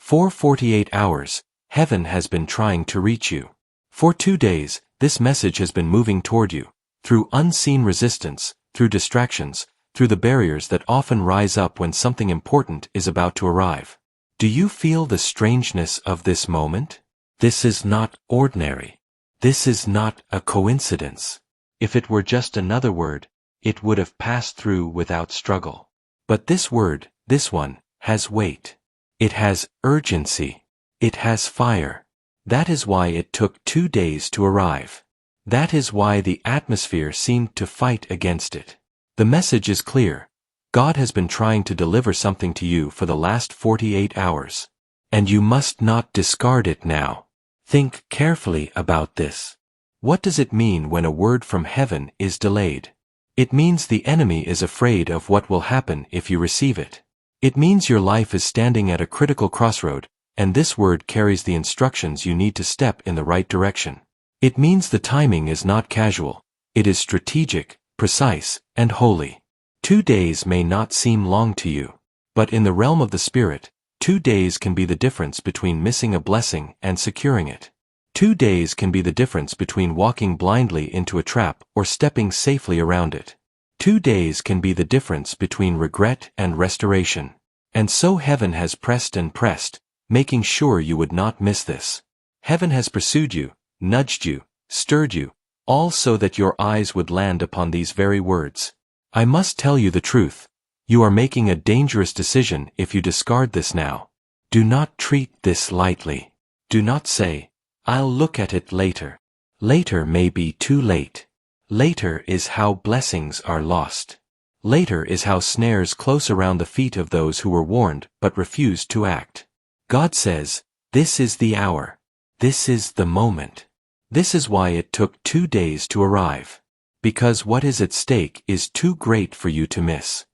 For 48 hours, heaven has been trying to reach you. For 2 days, this message has been moving toward you, through unseen resistance, through distractions, through the barriers that often rise up when something important is about to arrive. Do you feel the strangeness of this moment? This is not ordinary. This is not a coincidence. If it were just another word, it would have passed through without struggle. But this word, this one, has weight. It has urgency. It has fire. That is why it took 2 days to arrive. That is why the atmosphere seemed to fight against it. The message is clear. God has been trying to deliver something to you for the last 48 hours. And you must not discard it now. Think carefully about this. What does it mean when a word from heaven is delayed? It means the enemy is afraid of what will happen if you receive it. It means your life is standing at a critical crossroad, and this word carries the instructions you need to step in the right direction. It means the timing is not casual. It is strategic, precise, and holy. 2 days may not seem long to you, but in the realm of the Spirit, 2 days can be the difference between missing a blessing and securing it. 2 days can be the difference between walking blindly into a trap or stepping safely around it. 2 days can be the difference between regret and restoration. And so heaven has pressed and pressed, making sure you would not miss this. Heaven has pursued you, nudged you, stirred you, all so that your eyes would land upon these very words. I must tell you the truth. You are making a dangerous decision if you discard this now. Do not treat this lightly. Do not say, I'll look at it later. Later may be too late. Later is how blessings are lost. Later is how snares close around the feet of those who were warned but refused to act. God says, this is the hour. This is the moment. This is why it took 2 days to arrive. Because what is at stake is too great for you to miss.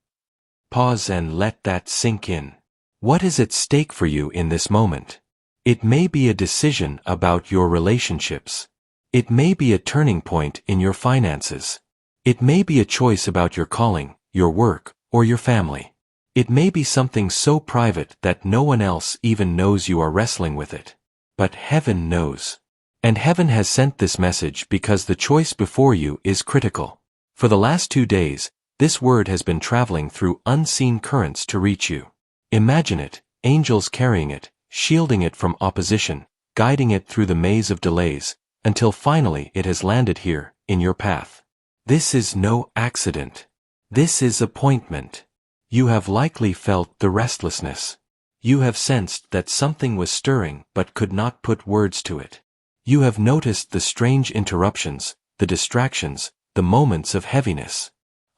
Pause and let that sink in. What is at stake for you in this moment? It may be a decision about your relationships. It may be a turning point in your finances. It may be a choice about your calling, your work, or your family. It may be something so private that no one else even knows you are wrestling with it. But heaven knows. And heaven has sent this message because the choice before you is critical. For the last 2 days, this word has been traveling through unseen currents to reach you. Imagine it, angels carrying it, shielding it from opposition, guiding it through the maze of delays, until finally it has landed here, in your path. This is no accident. This is appointment. You have likely felt the restlessness. You have sensed that something was stirring but could not put words to it. You have noticed the strange interruptions, the distractions, the moments of heaviness.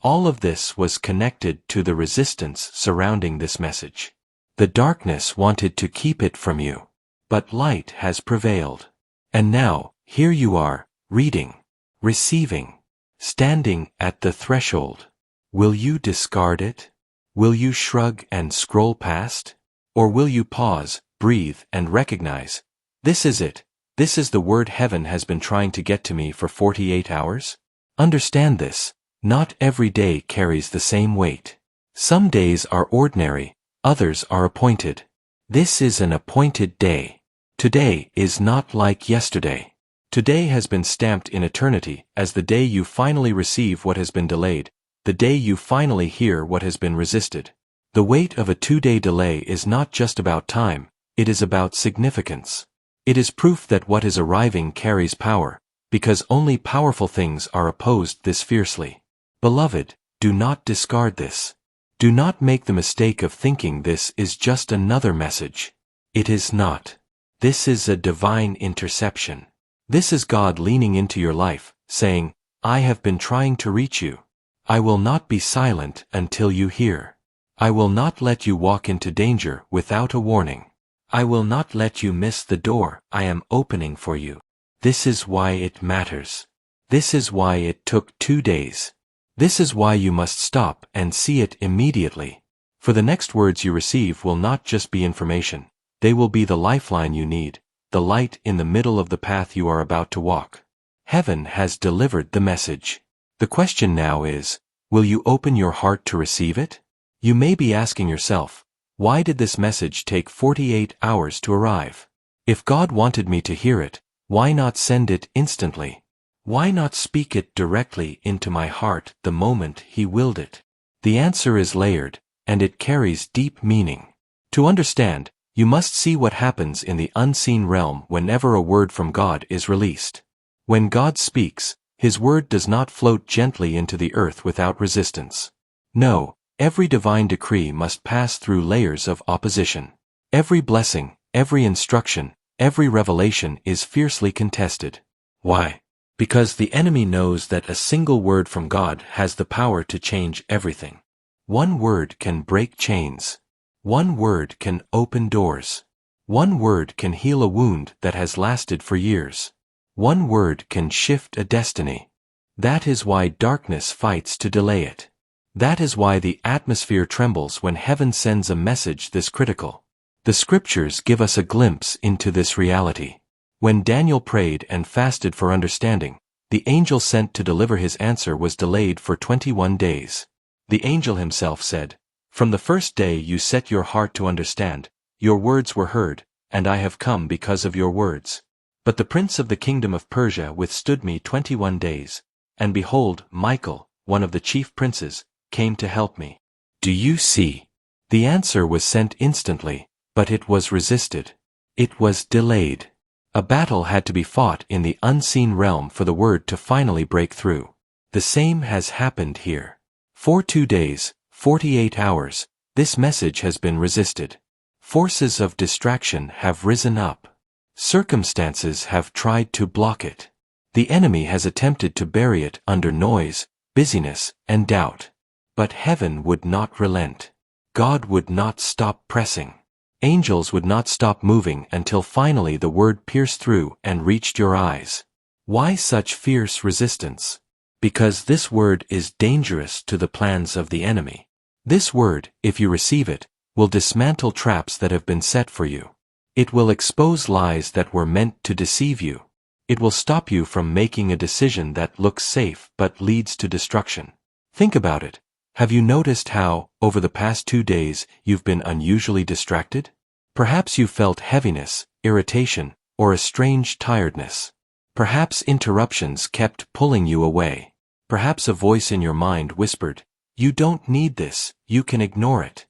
All of this was connected to the resistance surrounding this message. The darkness wanted to keep it from you. But light has prevailed. And now, here you are, reading, receiving, standing at the threshold. Will you discard it? Will you shrug and scroll past? Or will you pause, breathe, and recognize, this is it. This is the word heaven has been trying to get to me for 48 hours? Understand this. Not every day carries the same weight. Some days are ordinary, others are appointed. This is an appointed day. Today is not like yesterday. Today has been stamped in eternity as the day you finally receive what has been delayed, the day you finally hear what has been resisted. The weight of a 2-day delay is not just about time, it is about significance. It is proof that what is arriving carries power, because only powerful things are opposed this fiercely. Beloved, do not discard this. Do not make the mistake of thinking this is just another message. It is not. This is a divine interception. This is God leaning into your life, saying, I have been trying to reach you. I will not be silent until you hear. I will not let you walk into danger without a warning. I will not let you miss the door I am opening for you. This is why it matters. This is why it took 2 days. This is why you must stop and see it immediately. For the next words you receive will not just be information. They will be the lifeline you need, the light in the middle of the path you are about to walk. Heaven has delivered the message. The question now is, will you open your heart to receive it? You may be asking yourself, Why did this message take 48 hours to arrive? If God wanted me to hear it, why not send it instantly? Why not speak it directly into my heart the moment He willed it? The answer is layered, and it carries deep meaning. To understand, you must see what happens in the unseen realm whenever a word from God is released. When God speaks, His word does not float gently into the earth without resistance. No, every divine decree must pass through layers of opposition. Every blessing, every instruction, every revelation is fiercely contested. Why? Because the enemy knows that a single word from God has the power to change everything. One word can break chains. One word can open doors. One word can heal a wound that has lasted for years. One word can shift a destiny. That is why darkness fights to delay it. That is why the atmosphere trembles when heaven sends a message this critical. The scriptures give us a glimpse into this reality. When Daniel prayed and fasted for understanding, the angel sent to deliver his answer was delayed for 21 days. The angel himself said, "From the first day you set your heart to understand, your words were heard, and I have come because of your words. But the prince of the kingdom of Persia withstood me 21 days, and behold, Michael, one of the chief princes, came to help me." Do you see? The answer was sent instantly, but it was resisted. It was delayed. A battle had to be fought in the unseen realm for the word to finally break through. The same has happened here. For 2 days, 48 hours, this message has been resisted. Forces of distraction have risen up. Circumstances have tried to block it. The enemy has attempted to bury it under noise, busyness, and doubt. But heaven would not relent. God would not stop pressing. Angels would not stop moving until finally the word pierced through and reached your eyes. Why such fierce resistance? Because this word is dangerous to the plans of the enemy. This word, if you receive it, will dismantle traps that have been set for you. It will expose lies that were meant to deceive you. It will stop you from making a decision that looks safe but leads to destruction. Think about it. Have you noticed how, over the past 2 days, you've been unusually distracted? Perhaps you felt heaviness, irritation, or a strange tiredness. Perhaps interruptions kept pulling you away. Perhaps a voice in your mind whispered, "You don't need this, you can ignore it."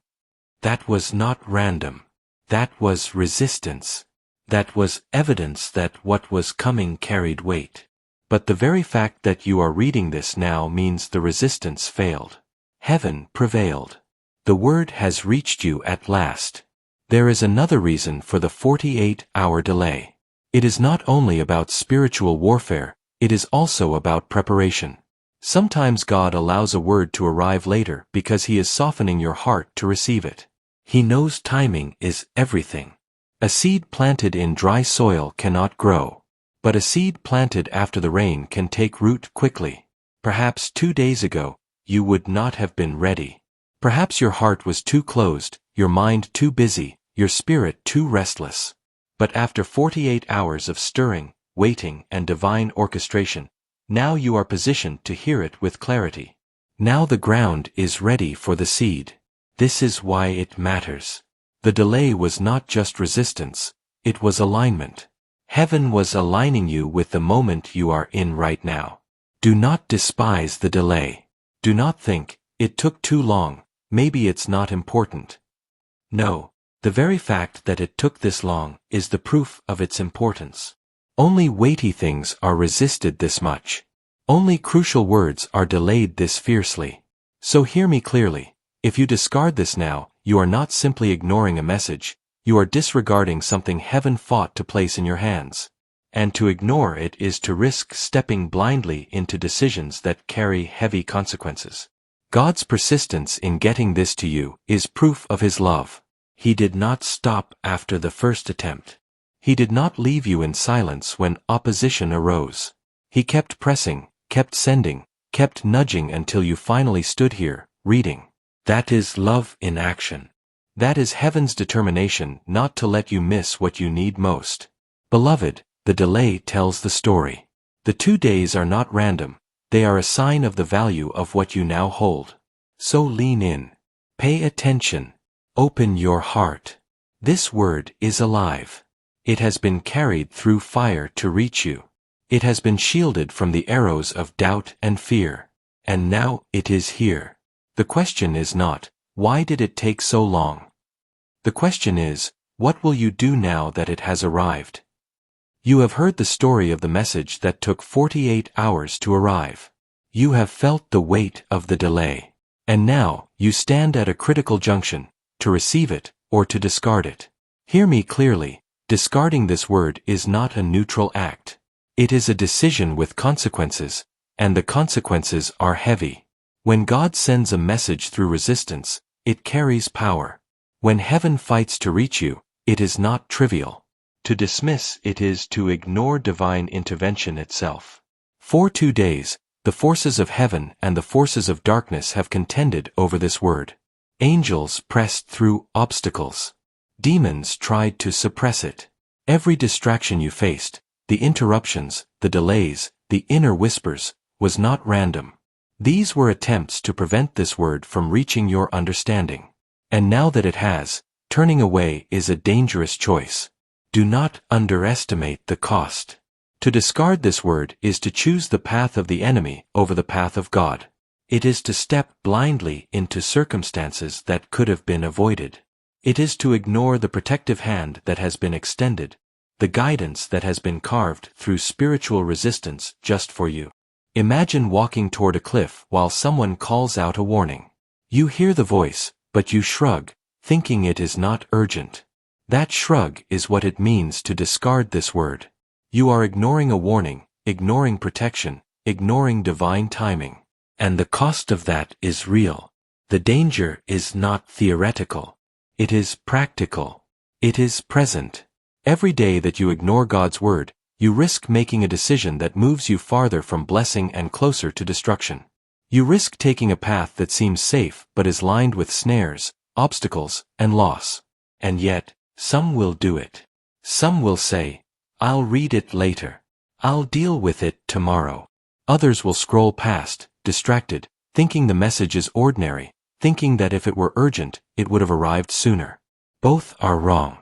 That was not random. That was resistance. That was evidence that what was coming carried weight. But the very fact that you are reading this now means the resistance failed. Heaven prevailed. The word has reached you at last. There is another reason for the 48-hour delay. It is not only about spiritual warfare, it is also about preparation. Sometimes God allows a word to arrive later because He is softening your heart to receive it. He knows timing is everything. A seed planted in dry soil cannot grow. But a seed planted after the rain can take root quickly. Perhaps 2 days ago, you would not have been ready. Perhaps your heart was too closed, your mind too busy, your spirit too restless. But after 48 hours of stirring, waiting, and divine orchestration, now you are positioned to hear it with clarity. Now the ground is ready for the seed. This is why it matters. The delay was not just resistance, it was alignment. Heaven was aligning you with the moment you are in right now. Do not despise the delay. Do not think, "It took too long, maybe it's not important." No, the very fact that it took this long is the proof of its importance. Only weighty things are resisted this much. Only crucial words are delayed this fiercely. So hear me clearly. If you discard this now, you are not simply ignoring a message, you are disregarding something heaven fought to place in your hands. And to ignore it is to risk stepping blindly into decisions that carry heavy consequences. God's persistence in getting this to you is proof of His love. He did not stop after the first attempt. He did not leave you in silence when opposition arose. He kept pressing, kept sending, kept nudging until you finally stood here, reading. That is love in action. That is heaven's determination not to let you miss what you need most. Beloved, the delay tells the story. The 2 days are not random, they are a sign of the value of what you now hold. So lean in. Pay attention. Open your heart. This word is alive. It has been carried through fire to reach you. It has been shielded from the arrows of doubt and fear. And now it is here. The question is not, why did it take so long? The question is, what will you do now that it has arrived? You have heard the story of the message that took 48 hours to arrive. You have felt the weight of the delay. And now, you stand at a critical junction, to receive it, or to discard it. Hear me clearly, discarding this word is not a neutral act. It is a decision with consequences, and the consequences are heavy. When God sends a message through resistance, it carries power. When heaven fights to reach you, it is not trivial. To dismiss it is to ignore divine intervention itself. For 2 days, the forces of heaven and the forces of darkness have contended over this word. Angels pressed through obstacles. Demons tried to suppress it. Every distraction you faced, the interruptions, the delays, the inner whispers, was not random. These were attempts to prevent this word from reaching your understanding. And now that it has, turning away is a dangerous choice. Do not underestimate the cost. To discard this word is to choose the path of the enemy over the path of God. It is to step blindly into circumstances that could have been avoided. It is to ignore the protective hand that has been extended, the guidance that has been carved through spiritual resistance just for you. Imagine walking toward a cliff while someone calls out a warning. You hear the voice, but you shrug, thinking it is not urgent. That shrug is what it means to discard this word. You are ignoring a warning, ignoring protection, ignoring divine timing. And the cost of that is real. The danger is not theoretical. It is practical. It is present. Every day that you ignore God's word, you risk making a decision that moves you farther from blessing and closer to destruction. You risk taking a path that seems safe but is lined with snares, obstacles, and loss. And yet, some will do it. Some will say, "I'll read it later. I'll deal with it tomorrow." Others will scroll past, distracted, thinking the message is ordinary, thinking that if it were urgent, it would have arrived sooner. Both are wrong.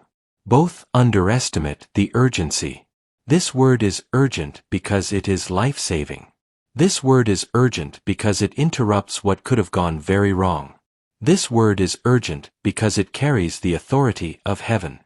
Both underestimate the urgency. This word is urgent because it is life-saving. This word is urgent because it interrupts what could have gone very wrong. This word is urgent because it carries the authority of heaven.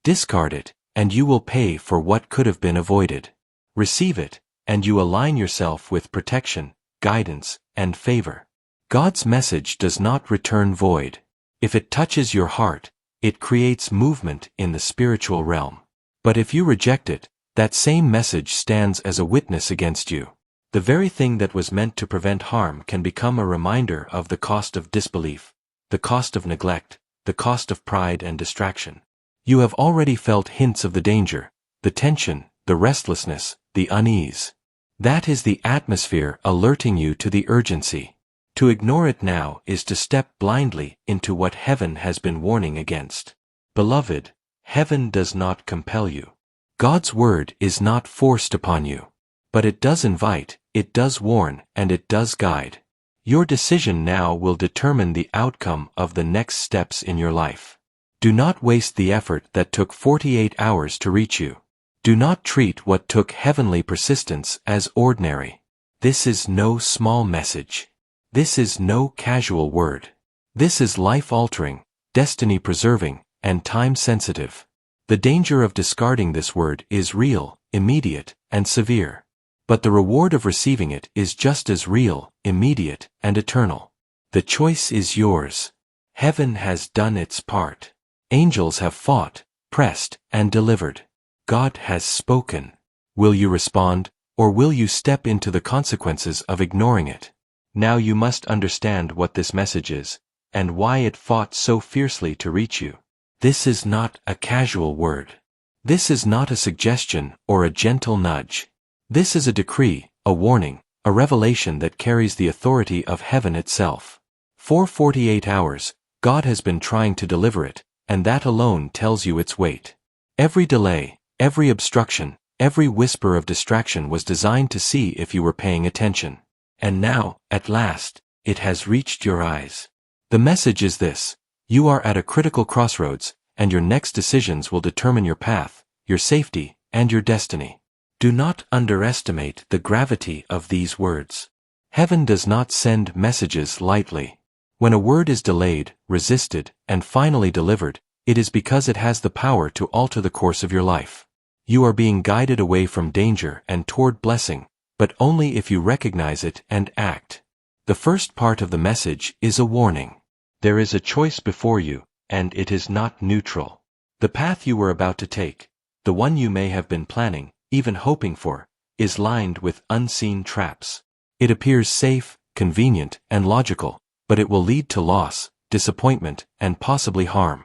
Discard it, and you will pay for what could have been avoided. Receive it, and you align yourself with protection, guidance, and favor. God's message does not return void. If it touches your heart, it creates movement in the spiritual realm. But if you reject it, that same message stands as a witness against you. The very thing that was meant to prevent harm can become a reminder of the cost of disbelief, the cost of neglect, the cost of pride and distraction. You have already felt hints of the danger, the tension, the restlessness, the unease. That is the atmosphere alerting you to the urgency. To ignore it now is to step blindly into what heaven has been warning against. Beloved, heaven does not compel you. God's word is not forced upon you. But it does invite, it does warn, and it does guide. Your decision now will determine the outcome of the next steps in your life. Do not waste the effort that took 48 hours to reach you. Do not treat what took heavenly persistence as ordinary. This is no small message. This is no casual word. This is life-altering, destiny-preserving, and time-sensitive. The danger of discarding this word is real, immediate, and severe. But the reward of receiving it is just as real, immediate, and eternal. The choice is yours. Heaven has done its part. Angels have fought, pressed, and delivered. God has spoken. Will you respond, or will you step into the consequences of ignoring it? Now you must understand what this message is, and why it fought so fiercely to reach you. This is not a casual word. This is not a suggestion or a gentle nudge. This is a decree, a warning, a revelation that carries the authority of heaven itself. For 48 hours, God has been trying to deliver it, and that alone tells you its weight. Every delay, every obstruction, every whisper of distraction was designed to see if you were paying attention. And now, at last, it has reached your eyes. The message is this: You are at a critical crossroads, and your next decisions will determine your path, your safety, and your destiny. Do not underestimate the gravity of these words. Heaven does not send messages lightly. When a word is delayed, resisted, and finally delivered, it is because it has the power to alter the course of your life. You are being guided away from danger and toward blessing, but only if you recognize it and act. The first part of the message is a warning. There is a choice before you, and it is not neutral. The path you were about to take, the one you may have been planning, even hoping for, is lined with unseen traps. It appears safe, convenient, and logical, but it will lead to loss, disappointment, and possibly harm.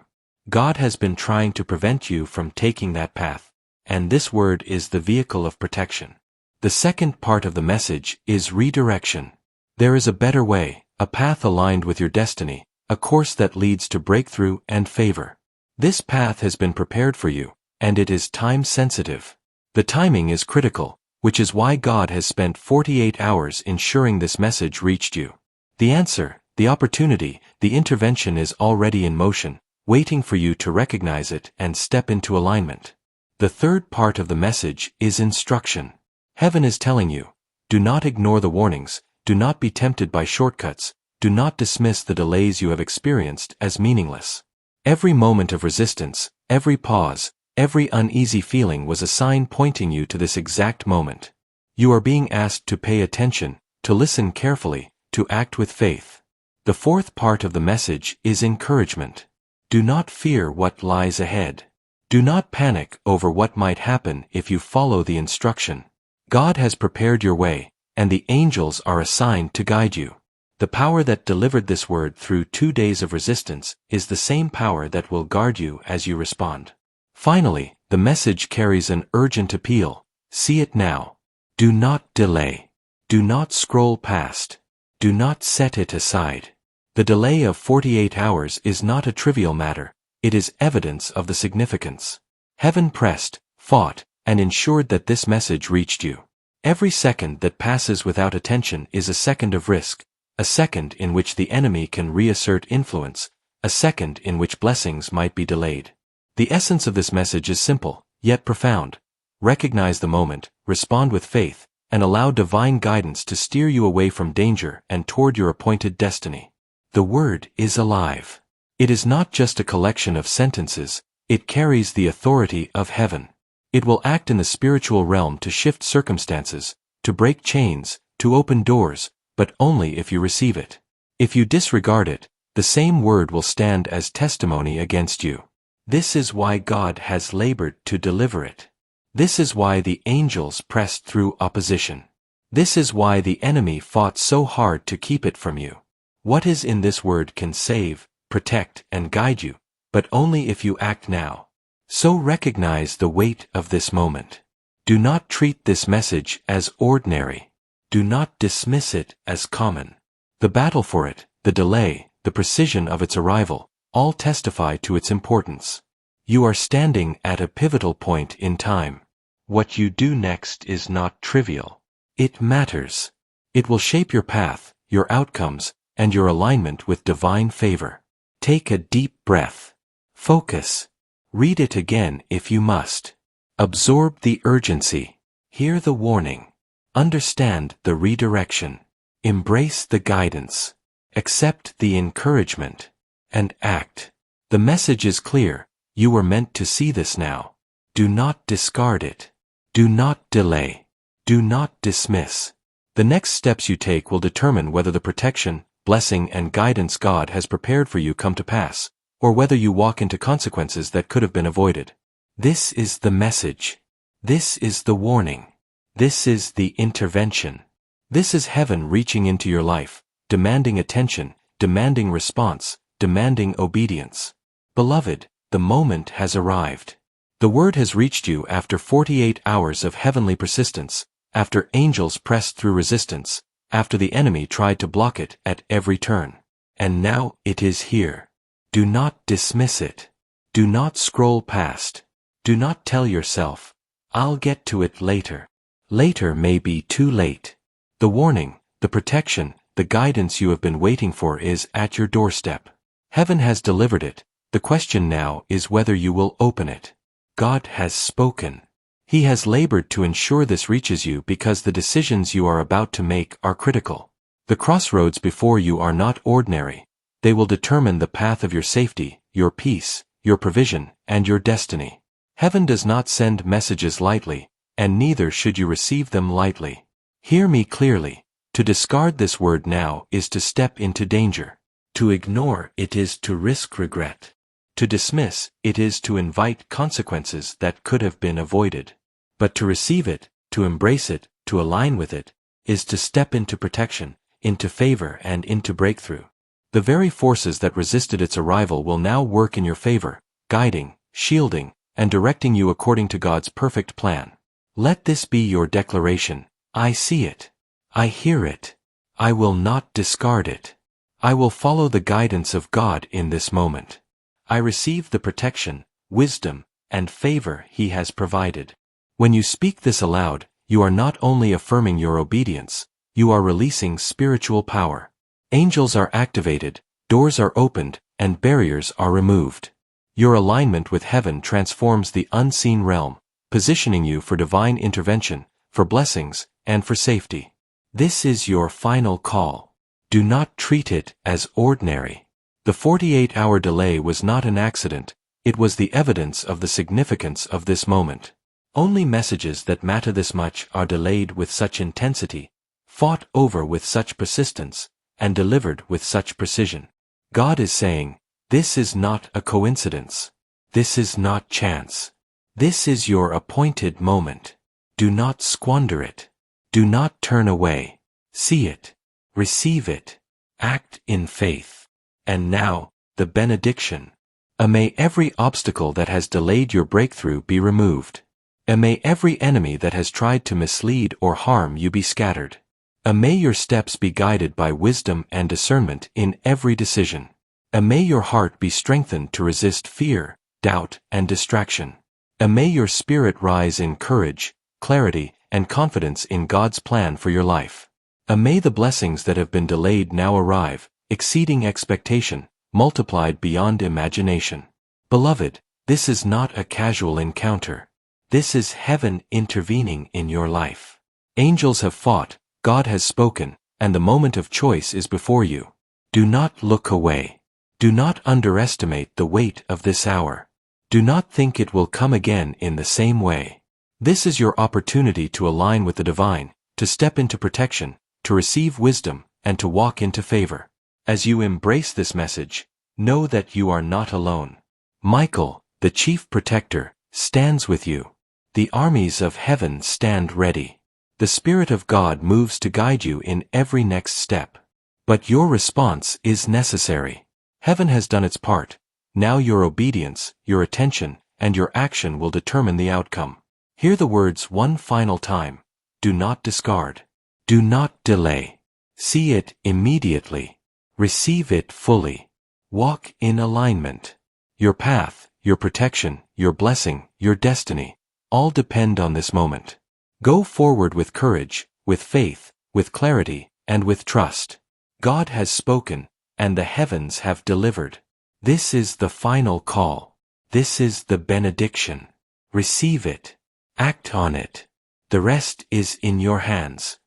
God has been trying to prevent you from taking that path, and this word is the vehicle of protection. The second part of the message is redirection. There is a better way, a path aligned with your destiny, a course that leads to breakthrough and favor. This path has been prepared for you, and it is time-sensitive. The timing is critical, which is why God has spent 48 hours ensuring this message reached you. The answer, the opportunity, the intervention is already in motion, waiting for you to recognize it and step into alignment. The third part of the message is instruction. Heaven is telling you, do not ignore the warnings, do not be tempted by shortcuts, do not dismiss the delays you have experienced as meaningless. Every moment of resistance, every pause, every uneasy feeling was a sign pointing you to this exact moment. You are being asked to pay attention, to listen carefully, to act with faith. The fourth part of the message is encouragement. Do not fear what lies ahead. Do not panic over what might happen if you follow the instruction. God has prepared your way, and the angels are assigned to guide you. The power that delivered this word through 2 days of resistance is the same power that will guard you as you respond. Finally, the message carries an urgent appeal. See it now. Do not delay. Do not scroll past. Do not set it aside. The delay of 48 hours is not a trivial matter. It is evidence of the significance. Heaven pressed, fought, and ensured that this message reached you. Every second that passes without attention is a second of risk, a second in which the enemy can reassert influence, a second in which blessings might be delayed. The essence of this message is simple, yet profound. Recognize the moment, respond with faith, and allow divine guidance to steer you away from danger and toward your appointed destiny. The word is alive. It is not just a collection of sentences, it carries the authority of heaven. It will act in the spiritual realm to shift circumstances, to break chains, to open doors, but only if you receive it. If you disregard it, the same word will stand as testimony against you. This is why God has labored to deliver it. This is why the angels pressed through opposition. This is why the enemy fought so hard to keep it from you. What is in this word can save, protect, and guide you, but only if you act now. So recognize the weight of this moment. Do not treat this message as ordinary. Do not dismiss it as common. The battle for it, the delay, the precision of its arrival, all testify to its importance. You are standing at a pivotal point in time. What you do next is not trivial. It matters. It will shape your path, your outcomes, and your alignment with divine favor. Take a deep breath. Focus. Read it again if you must. Absorb the urgency. Hear the warning. Understand the redirection. Embrace the guidance. Accept the encouragement. And act. The message is clear. You were meant to see this now. Do not discard it. Do not delay. Do not dismiss. The next steps you take will determine whether the protection, blessing, and guidance God has prepared for you come to pass, or whether you walk into consequences that could have been avoided. This is the message. This is the warning. This is the intervention. This is heaven reaching into your life, demanding attention, demanding response, demanding obedience. Beloved, the moment has arrived. The word has reached you after 48 hours of heavenly persistence, after angels pressed through resistance, after the enemy tried to block it at every turn. And now it is here. Do not dismiss it. Do not scroll past. Do not tell yourself, I'll get to it later. Later may be too late. The warning, the protection, the guidance you have been waiting for is at your doorstep. Heaven has delivered it. The question now is whether you will open it. God has spoken. He has labored to ensure this reaches you because the decisions you are about to make are critical. The crossroads before you are not ordinary. They will determine the path of your safety, your peace, your provision, and your destiny. Heaven does not send messages lightly, and neither should you receive them lightly. Hear me clearly. To discard this word now is to step into danger. To ignore it is to risk regret. To dismiss it is to invite consequences that could have been avoided. But to receive it, to embrace it, to align with it, is to step into protection, into favor, and into breakthrough. The very forces that resisted its arrival will now work in your favor, guiding, shielding, and directing you according to God's perfect plan. Let this be your declaration. I see it. I hear it. I will not discard it. I will follow the guidance of God in this moment. I receive the protection, wisdom, and favor He has provided. When you speak this aloud, you are not only affirming your obedience, you are releasing spiritual power. Angels are activated, doors are opened, and barriers are removed. Your alignment with heaven transforms the unseen realm, positioning you for divine intervention, for blessings, and for safety. This is your final call. Do not treat it as ordinary. The 48-hour delay was not an accident, it was the evidence of the significance of this moment. Only messages that matter this much are delayed with such intensity, fought over with such persistence, and delivered with such precision. God is saying, this is not a coincidence. This is not chance. This is your appointed moment. Do not squander it. Do not turn away. See it. Receive it. Act in faith. And now, the benediction. May every obstacle that has delayed your breakthrough be removed. May every enemy that has tried to mislead or harm you be scattered. May your steps be guided by wisdom and discernment in every decision. May your heart be strengthened to resist fear, doubt, and distraction. May your spirit rise in courage, clarity, and confidence in God's plan for your life. May the blessings that have been delayed now arrive, exceeding expectation, multiplied beyond imagination. Beloved, this is not a casual encounter. This is heaven intervening in your life. Angels have fought, God has spoken, and the moment of choice is before you. Do not look away. Do not underestimate the weight of this hour. Do not think it will come again in the same way. This is your opportunity to align with the divine, to step into protection, to receive wisdom, and to walk into favor. As you embrace this message, know that you are not alone. Michael, the chief protector, stands with you. The armies of heaven stand ready. The Spirit of God moves to guide you in every next step. But your response is necessary. Heaven has done its part. Now your obedience, your attention, and your action will determine the outcome. Hear the words one final time. Do not discard. Do not delay. See it immediately. Receive it fully. Walk in alignment. Your path, your protection, your blessing, your destiny, all depend on this moment. Go forward with courage, with faith, with clarity, and with trust. God has spoken, and the heavens have delivered. This is the final call. This is the benediction. Receive it. Act on it. The rest is in your hands.